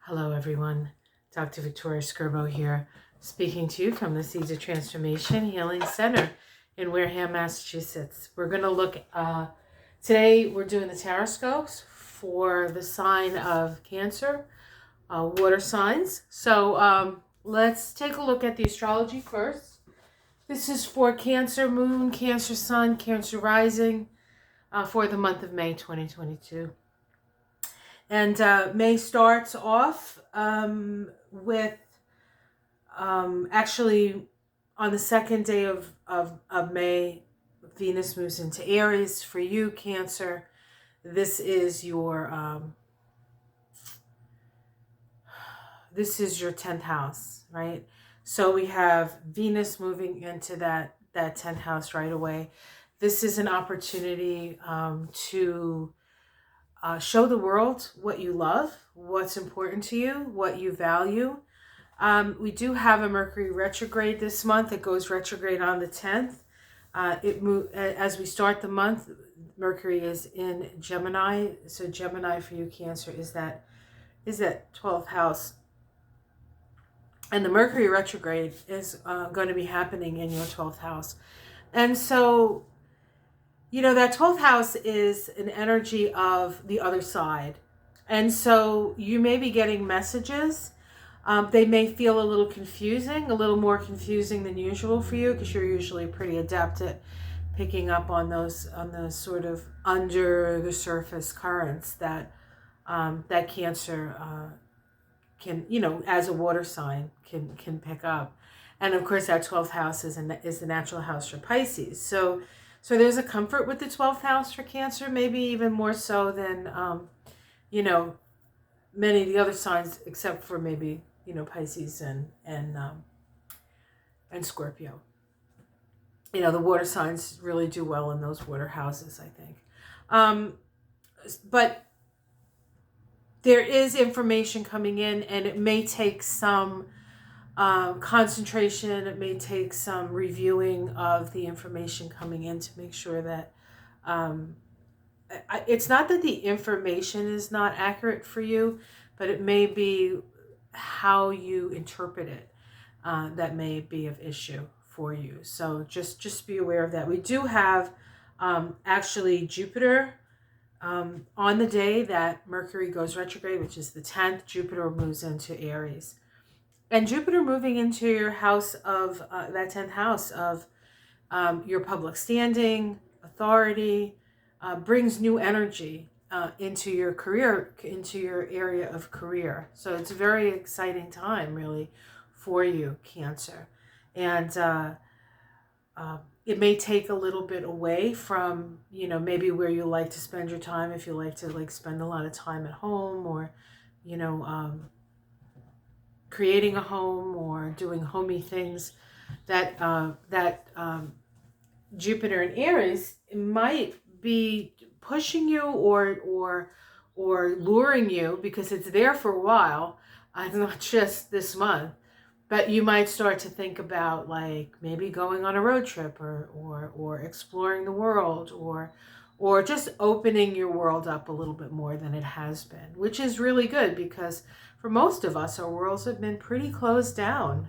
Hello, everyone. Dr. Victoria Skirbo here, speaking to you from the Seeds of Transformation Healing Center in Wareham, Massachusetts. We're going to look, today we're doing the tarot scopes for the sign of Cancer, water signs. So let's take a look at the astrology first. This is for Cancer Moon, Cancer Sun, Cancer Rising for the month of May 2022. And May starts off with actually on the second day of May, Venus moves into Aries. For you, Cancer, this is your 10th house, right? So we have Venus moving into that 10th house right away. This is an opportunity to show the world what you love, what's important to you, what you value. We do have a Mercury retrograde this month. It goes retrograde on the 10th. As we start the month, Mercury is in Gemini. So Gemini for you, Cancer, is that 12th house. And the Mercury retrograde is going to be happening in your 12th house. And so that 12th house is an energy of the other side. And so you may be getting messages. They may feel a little confusing, a little more confusing than usual for you, because you're usually pretty adept at picking up on those sort of under the surface currents that that Cancer can, as a water sign, can pick up. And of course, that 12th house is the natural house for Pisces. So there's a comfort with the 12th house for Cancer, maybe even more so than, many of the other signs, except for maybe, Pisces and Scorpio. The water signs really do well in those water houses, I think. But there is information coming in, and it may take some concentration. It may take some reviewing of the information coming in to make sure that it's not that the information is not accurate for you, but it may be how you interpret it that may be of issue for you. So just be aware of that. We do have actually Jupiter on the day that Mercury goes retrograde, which is the 10th. Jupiter moves into Aries. And Jupiter moving into your house of, that 10th house of your public standing, authority, brings new energy into your career, into your area of career. So it's a very exciting time, really, for you, Cancer. And it may take a little bit away from, maybe where you like to spend your time, if you like to spend a lot of time at home, or, creating a home or doing homey things. That Jupiter in Aries might be pushing you or luring you, because it's there for a while, not just this month. But you might start to think about maybe going on a road trip or exploring the world, or just opening your world up a little bit more than it has been, which is really good, because for most of us, our worlds have been pretty closed down,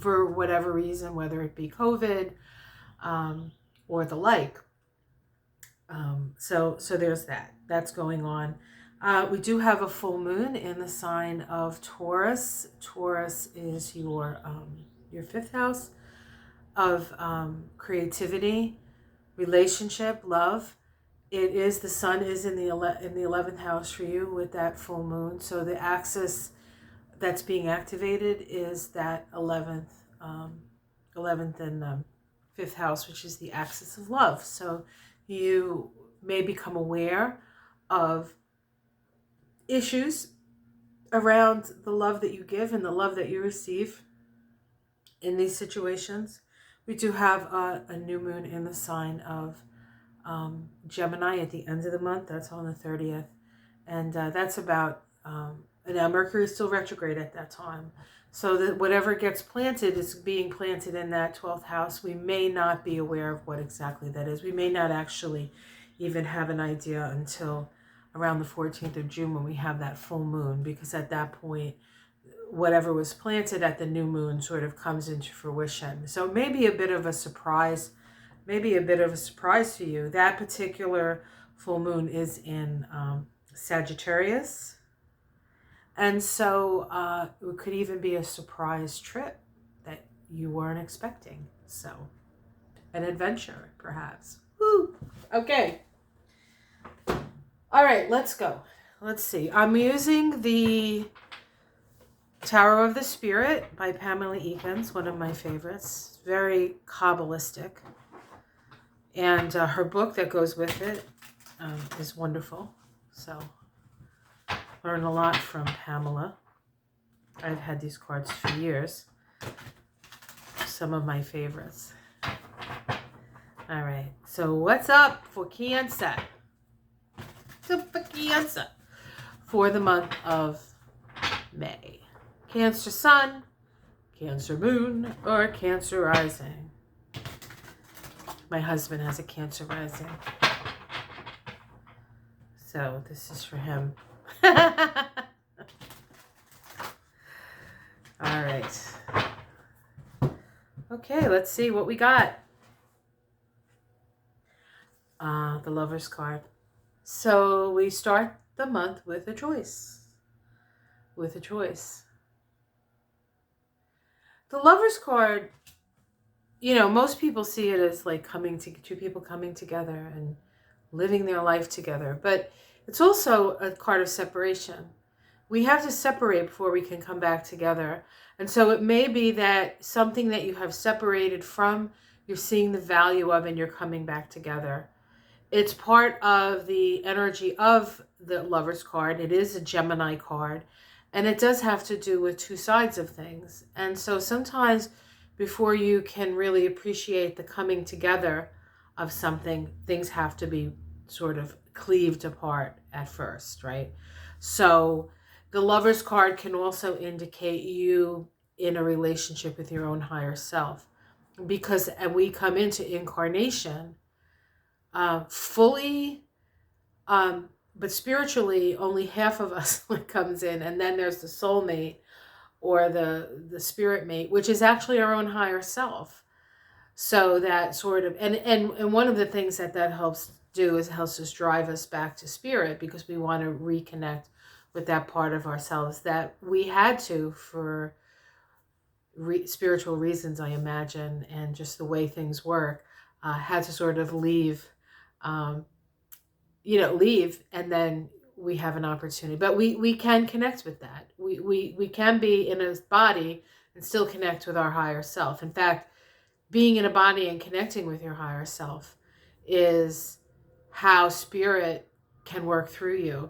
for whatever reason, whether it be COVID or the like. So there's that. That's going on. We do have a full moon in the sign of Taurus. Taurus is your 5th house of creativity, relationship, love. It is, the sun is in the 11th house for you with that full moon. So the axis that's being activated is that 11th and 5th house, which is the axis of love. So you may become aware of issues around the love that you give and the love that you receive in these situations. We do have a new moon in the sign of Gemini at the end of the month. That's on the 30th. And that's about, now Mercury is still retrograde at that time. So that whatever gets planted is being planted in that 12th house. We may not be aware of what exactly that is. We may not actually even have an idea until around the 14th of June when we have that full moon, because at that point, whatever was planted at the new moon sort of comes into fruition. So maybe a bit of a surprise, for you. That particular full moon is in Sagittarius. And so it could even be a surprise trip that you weren't expecting. So an adventure, perhaps. Woo! Okay. All right, let's go. Let's see. I'm using the Tower of the Spirit by Pamela Eakins, one of my favorites. Very Kabbalistic. And her book that goes with it is wonderful. So learn a lot from Pamela. I've had these cards for years. Some of my favorites. All right. So what's up for Cancer? For the month of May. Cancer Sun, Cancer Moon, or Cancer Rising. My husband has a Cancer Rising. So this is for him. All right. Okay, let's see what we got. The Lover's card. So we start the month with a choice. The Lover's card, you know, most people see it as like two people coming together and living their life together. But it's also a card of separation. We have to separate before we can come back together. And so it may be that something that you have separated from, you're seeing the value of and you're coming back together. It's part of the energy of the Lover's card. It is a Gemini card. And it does have to do with two sides of things. And so sometimes before you can really appreciate the coming together of something, things have to be sort of cleaved apart at first, right? So the Lover's card can also indicate you in a relationship with your own higher self. Because we come into incarnation fully, but spiritually, only half of us comes in. And then there's the soulmate or the spirit mate, which is actually our own higher self. So that sort of, and one of the things that helps do is helps us drive us back to spirit, because we want to reconnect with that part of ourselves that we had to for spiritual reasons, I imagine, and just the way things work, had to sort of leave, leave, and then we have an opportunity. But we can connect with that. We can be in a body and still connect with our higher self. In fact, being in a body and connecting with your higher self is how spirit can work through you.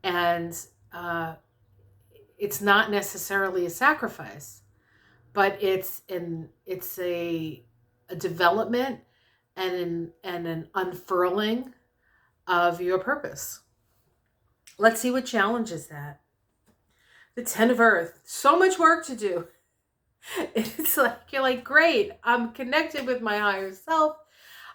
And it's not necessarily a sacrifice, but it's a development and an unfurling of your purpose. Let's see what challenges that. The 10 of Earth. So much work to do. It's like, you're like, great, I'm connected with my higher self.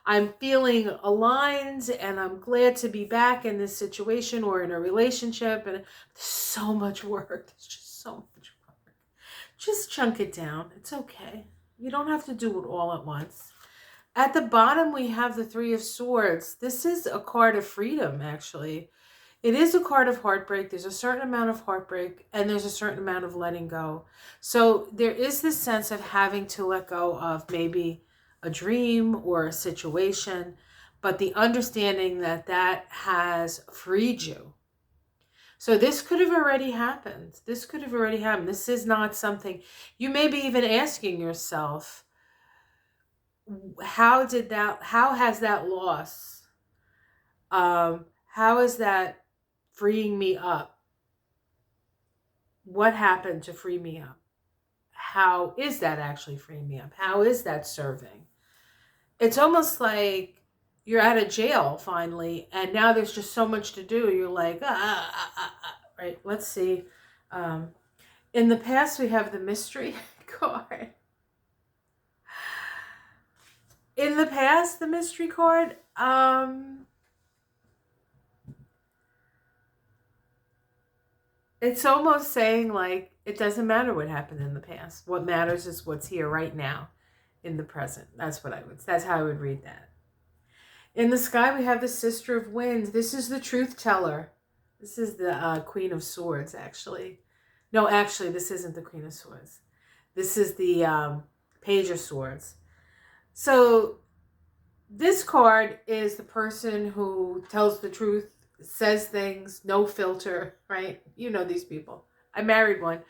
I'm feeling aligned and I'm glad to be back in this situation or in a relationship. And there's so much work. There's just so much work. Just chunk it down. It's okay. You don't have to do it all at once. At the bottom, we have the Three of Swords. This is a card of freedom, actually. It is a card of heartbreak. There's a certain amount of heartbreak and there's a certain amount of letting go. So there is this sense of having to let go of maybe a dream or a situation, but the understanding that has freed you. So this could have already happened. This is not something, you may be even asking yourself, how has that loss, how is that freeing me up? What happened to free me up? How is that actually freeing me up? How is that serving? It's almost like you're out of jail finally, and now there's just so much to do. You're like, right? Let's see. In the past, we have the Mystery card. In the past, the Mystery card, It's almost saying like, it doesn't matter what happened in the past. What matters is what's here right now in the present. That's how I would read that. In the sky, we have the Sister of Winds. This is the truth teller. This is the Queen of Swords, actually. No, actually, this isn't the Queen of Swords. This is the Page of Swords. So this card is the person who tells the truth, says things, no filter, right? You know these people. I married one.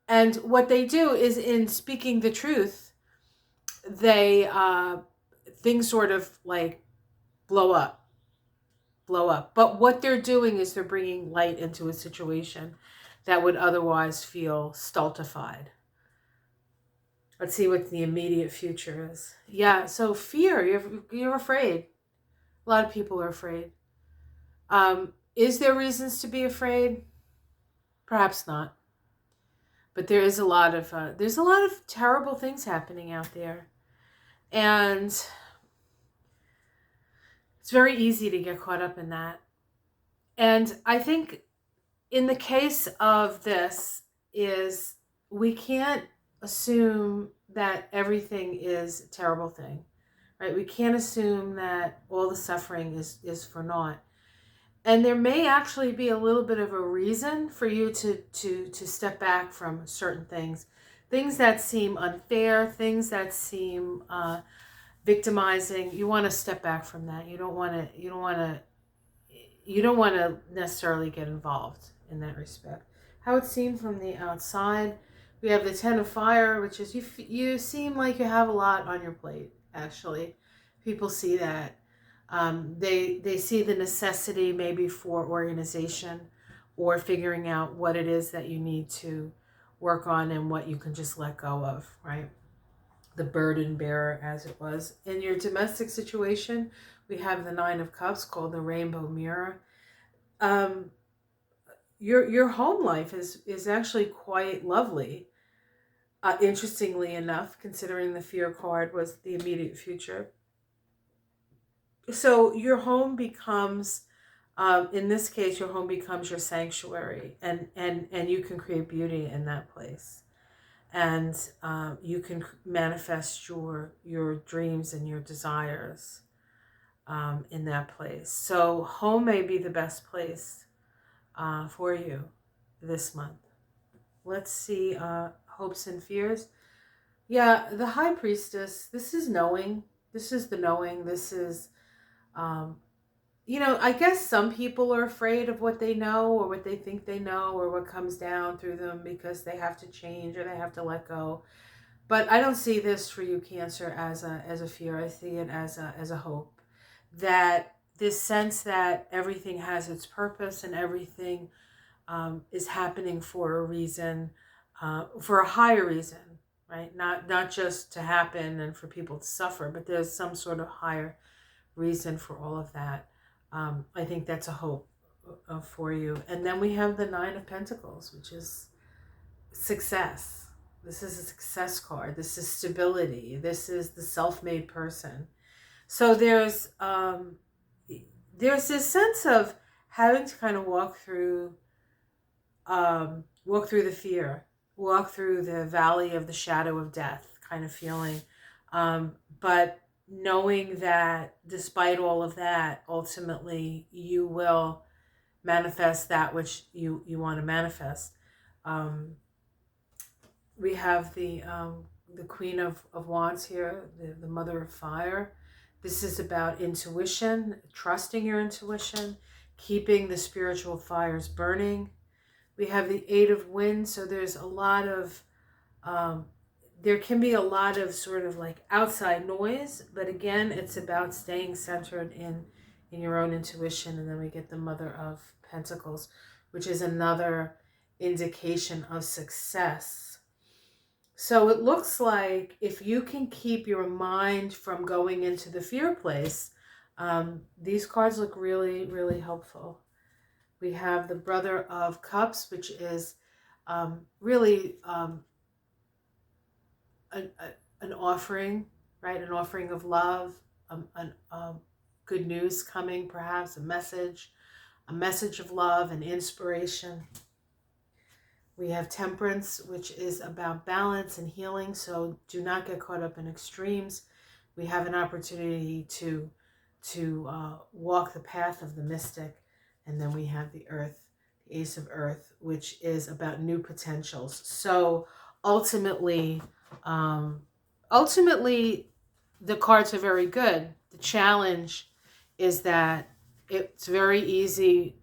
And what they do is, in speaking the truth, they things sort of like blow up. But what they're doing is they're bringing light into a situation that would otherwise feel stultified. Let's see what the immediate future is. Yeah, so fear, you're afraid. A lot of people are afraid. Is there reasons to be afraid? Perhaps not. But there's a lot of terrible things happening out there. And it's very easy to get caught up in that. And I think in the case of this is we can't assume that everything is a terrible thing, right? We can't assume that all the suffering is for naught. And there may actually be a little bit of a reason for you to step back from certain things that seem unfair, things that seem victimizing. You want to step back from that. You don't want to necessarily get involved in that respect. How it's seen from the outside, we have the Ten of Fire, which is you seem like you have a lot on your plate. Actually, people see that. They see the necessity maybe for organization or figuring out what it is that you need to work on and what you can just let go of, right? The burden bearer, as it was. In your domestic situation, we have the Nine of Cups, called the Rainbow Mirror. Your home life is actually quite lovely. Interestingly enough, considering the Fear card was the immediate future. So your home becomes, in this case, your home becomes your sanctuary, and you can create beauty in that place, and you can manifest your dreams and your desires in that place. So home may be the best place for you this month. Let's see, hopes and fears. Yeah, the High Priestess. This is knowing. This is the knowing. This is. I guess some people are afraid of what they know or what they think they know or what comes down through them because they have to change or they have to let go. But I don't see this for you, Cancer, as a fear. I see it as a hope. That this sense that everything has its purpose and everything is happening for a reason, for a higher reason, right? Not just to happen and for people to suffer, but there's some sort of higher reason for all of that. I think that's a hope for you. And then we have the Nine of Pentacles, which is success. This is a success card. This is stability. This is the self-made person. So there's this sense of having to kind of walk through the fear, walk through the valley of the shadow of death kind of feeling. But knowing that despite all of that, ultimately you will manifest that which you want to manifest. We have the Queen of Wands here, the Mother of Fire. This is about intuition, trusting your intuition, keeping the spiritual fires burning. We have the Eight of Winds, so there's a lot of there can be a lot of sort of like outside noise, but again, it's about staying centered in your own intuition. And then we get the Mother of Pentacles, which is another indication of success. So it looks like if you can keep your mind from going into the fear place, these cards look really, really helpful. We have the Brother of Cups, which is really an offering, right? An offering of love, good news coming, perhaps a message. a message of love and inspiration. We have Temperance, which is about balance and healing, so do not get caught up in extremes. We have an opportunity to walk the path of the mystic. And then we have the Earth, the Ace of Earth, which is about new potentials. So ultimately, the cards are very good. The challenge is that it's very easy,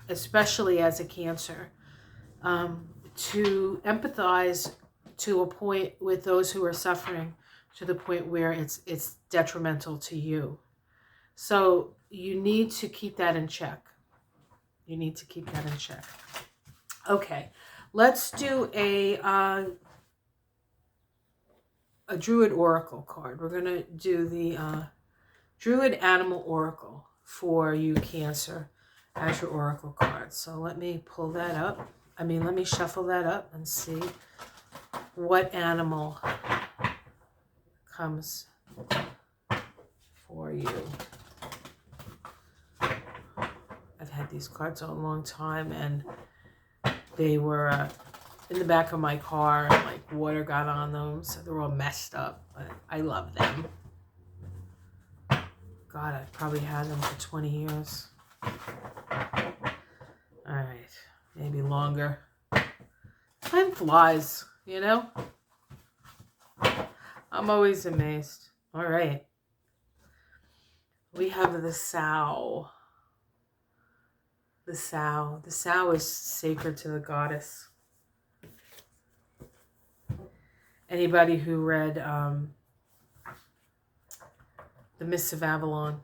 especially as a Cancer, to empathize to a point with those who are suffering, to the point where it's detrimental to you. So you need to keep that in check. You need to keep that in check. Okay, let's do a Druid Oracle card. We're going to do the Druid Animal Oracle for you, Cancer, as your Oracle card. So let me pull that up. Let me shuffle that up and see what animal comes for you. I've had these cards a long time, and they were in the back of my car, and like water got on them, so they're all messed up, but I love them. God, I've probably had them for 20 years. All right, maybe longer. Time flies, you know? I'm always amazed. All right. We have the Sow. The Sow. The Sow is sacred to the goddess. Anybody who read The Mists of Avalon,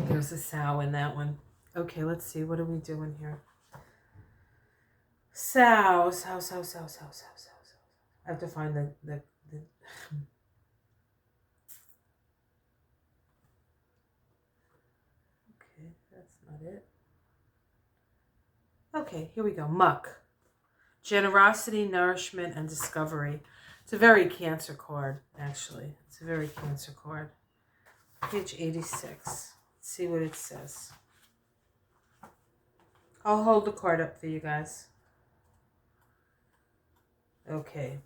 there's a Sow in that one. Okay, let's see. What are we doing here? Sow. I have to find the Okay, that's not it. Okay, here we go. Muck. Generosity, nourishment, and discovery. It's a very Cancer card, actually. It's a very Cancer card. Page 86. Let's see what it says. I'll hold the card up for you guys. Okay.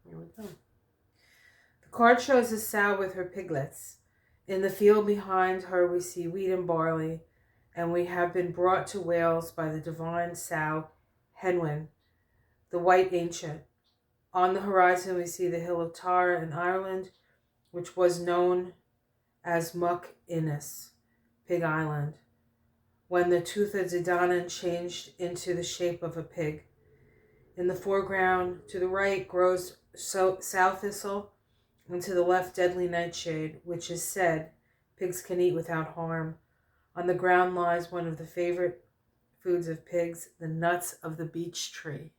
Here we go. The card shows a sow with her piglets. In the field behind her we see wheat and barley, and we have been brought to Wales by the divine sow Henwen, the white ancient. On the horizon we see the hill of Tara in Ireland, which was known as Muck Innes, Pig Island, when the Tuatha De Danann changed into the shape of a pig. In the foreground, to the right, grows sow thistle, and to the left, deadly nightshade, which is said pigs can eat without harm. On the ground lies one of the favorite foods of pigs, the nuts of the beech tree.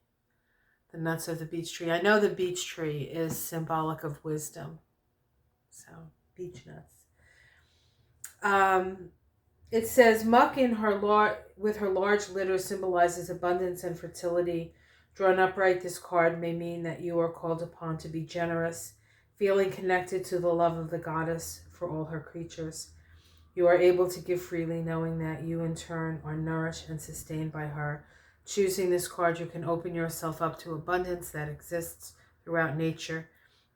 The nuts of the beech tree. I know the beech tree is symbolic of wisdom. So, beech nuts. It says, Muck with her large litter symbolizes abundance and fertility. Drawn upright, this card may mean that you are called upon to be generous, feeling connected to the love of the goddess for all her creatures. You are able to give freely, knowing that you in turn are nourished and sustained by her. Choosing this card, you can open yourself up to abundance that exists throughout nature.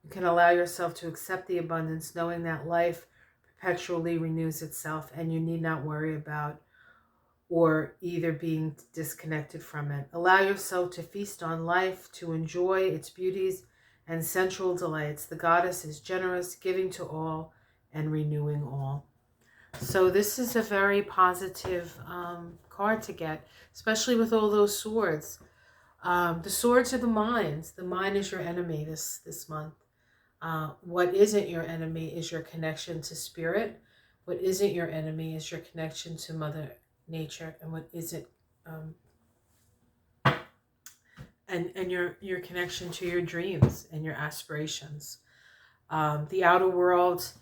You can allow yourself to accept the abundance, knowing that life perpetually renews itself, and you need not worry about or either being disconnected from it. Allow yourself to feast on life, to enjoy its beauties and sensual delights. The goddess is generous, giving to all and renewing all. So this is a very positive card to get, especially with all those swords. The swords are the mind. The mind is your enemy this month. What isn't your enemy is your connection to spirit. What isn't your enemy is your connection to Mother Nature, and what isn't, and your connection to your dreams and your aspirations. The outer world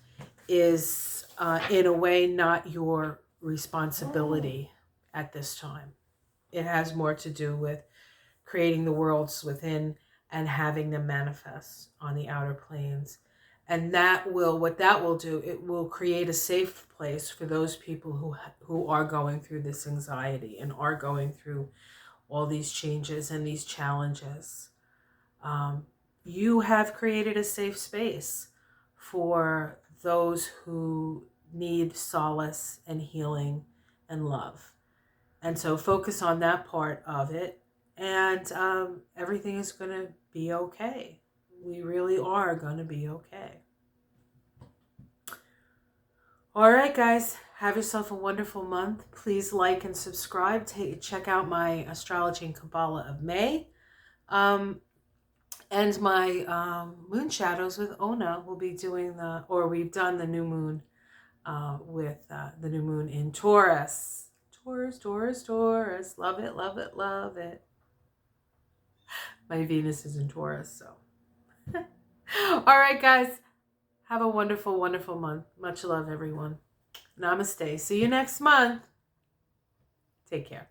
is, in a way, not your responsibility at this time. It has more to do with creating the worlds within and having them manifest on the outer planes. And what that will do, it will create a safe place for those people who are going through this anxiety and are going through all these changes and these challenges. You have created a safe space for those who need solace and healing and love. And so focus on that part of it, and everything is going to be okay. We really are going to be okay. All right, guys, have yourself a wonderful month. Please like and subscribe. Check out my Astrology and Kabbalah of May. And my moon shadows with Ona will be doing we've done the new moon with the new moon in Taurus. Taurus. Love it, love it, love it. My Venus is in Taurus, so. All right, guys. Have a wonderful, wonderful month. Much love, everyone. Namaste. See you next month. Take care.